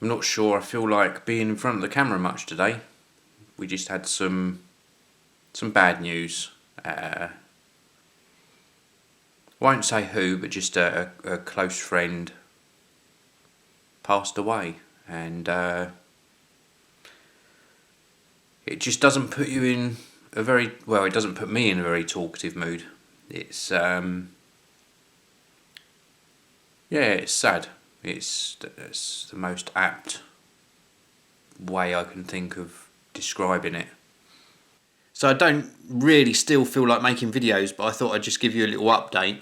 I'm not sure I feel like being in front of the camera much today. We just had some bad news. I won't say who, but just a close friend passed away, and it just doesn't put you in a very, well, it doesn't put me in a very talkative mood. It's yeah, it's sad. It's the most apt way I can think of describing it. So I don't really still feel like making videos, but I thought I'd just give you a little update.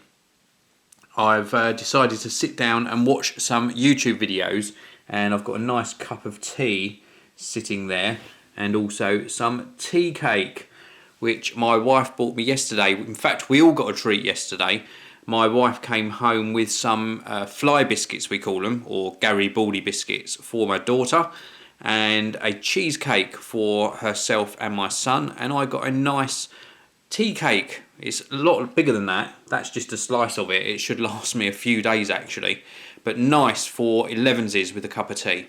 I've decided to sit down and watch some YouTube videos, and I've got a nice cup of tea sitting there, and also some tea cake, which my wife bought me yesterday. In fact, we all got a treat yesterday. My wife came home with some fly biscuits, we call them, or Garibaldi biscuits, for my daughter, and a cheesecake for herself and my son, and I got a nice tea cake. It's a lot bigger than that. That's just a slice of it. It should last me a few days actually, but nice for 11s with a cup of tea.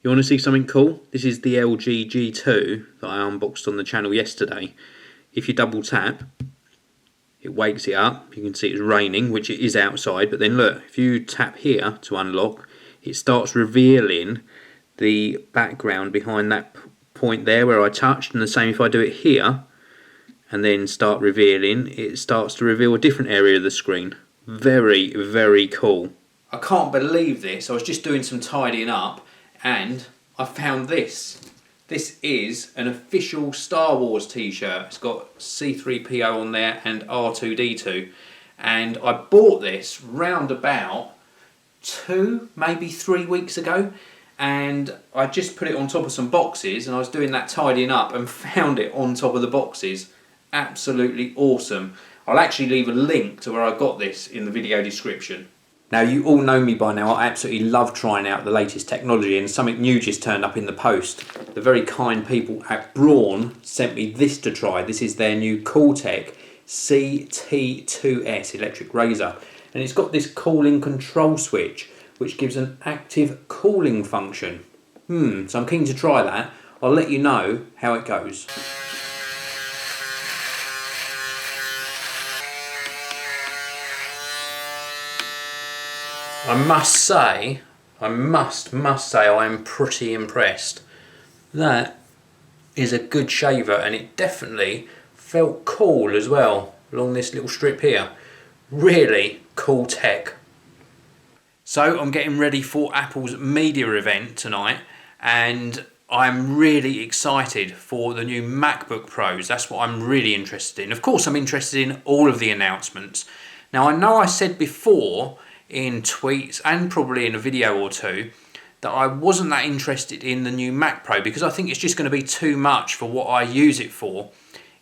You want to see something cool? This is the LG G2 that I unboxed on the channel yesterday. If you double tap, it wakes it up. You can see it's raining, which it is outside, but then look, if you tap here to unlock, it starts revealing the background behind that point there where I touched, and the same if I do it here and then start revealing, it starts to reveal a different area of the screen. Very, very cool. I can't believe this. I was just doing some tidying up and I found this. This is an official Star Wars t-shirt. It's got C-3PO on there and R2-D2. And I bought this round about 2, maybe 3 weeks ago. And I just put it on top of some boxes, and I was doing that tidying up and found it on top of the boxes. Absolutely awesome. I'll actually leave a link to where I got this in the video description. Now, you all know me by now. I absolutely love trying out the latest technology, and something new just turned up in the post. The very kind people at Braun sent me this to try. This is their new CoolTec CT2S electric razor, and it's got this cooling control switch which gives an active cooling function. So I'm keen to try that. I'll let you know how it goes. I must say, I must say I am pretty impressed. That is a good shaver, and it definitely felt cool as well along this little strip here. Really cool tech. So I'm getting ready for Apple's media event tonight, and I'm really excited for the new MacBook Pros. That's what I'm really interested in. Of course, I'm interested in all of the announcements. Now, I know I said before in tweets and probably in a video or two that I wasn't that interested in the new Mac Pro because I think it's just going to be too much for what I use it for.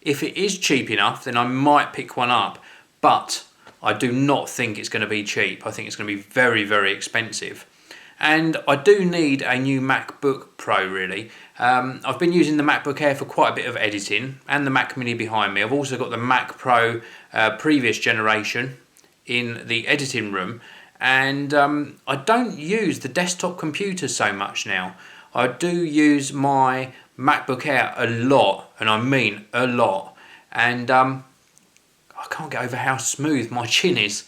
If it is cheap enough, then I might pick one up, but I do not think it's going to be cheap. I think it's going to be very, very expensive. And I do need a new MacBook Pro, really. I've been using the MacBook Air for quite a bit of editing, and the Mac Mini behind me. I've also got the Mac Pro previous generation in the editing room, and I don't use the desktop computer so much now. I do use my MacBook Air a lot, and I mean a lot, and I can't get over how smooth my chin is.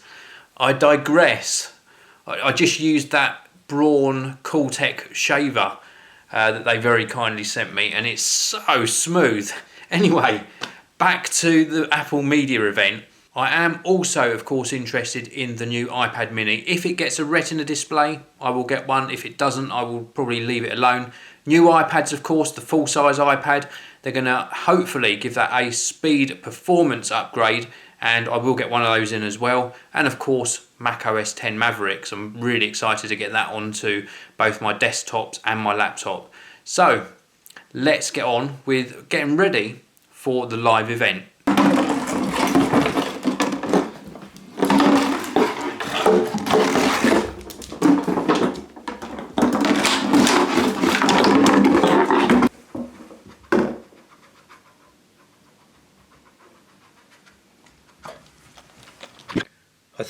I digress. I just used that Braun CoolTec shaver that they very kindly sent me, and it's so smooth. Anyway, back to the Apple media event. I am also, of course, interested in the new iPad mini. If it gets a Retina display, I will get one. If it doesn't, I will probably leave it alone. New iPads, of course, the full-size iPad. They're going to hopefully give that a speed performance upgrade, and I will get one of those in as well. And of course, macOS 10 Mavericks. I'm really excited to get that onto both my desktops and my laptop. So let's get on with getting ready for the live event.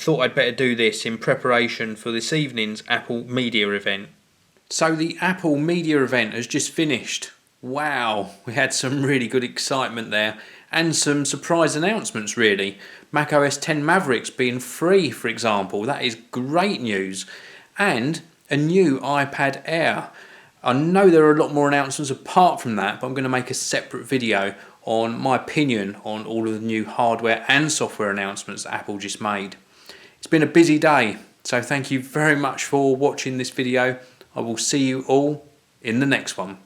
thought I'd better do this in preparation for this evening's Apple Media event. So the Apple Media event has just finished. Wow, we had some really good excitement there and some surprise announcements really. macOS 10 Mavericks being free, for example, that is great news. And a new iPad Air. I know there are a lot more announcements apart from that, but I'm going to make a separate video on my opinion on all of the new hardware and software announcements that Apple just made. It's been a busy day, so thank you very much for watching this video. I will see you all in the next one.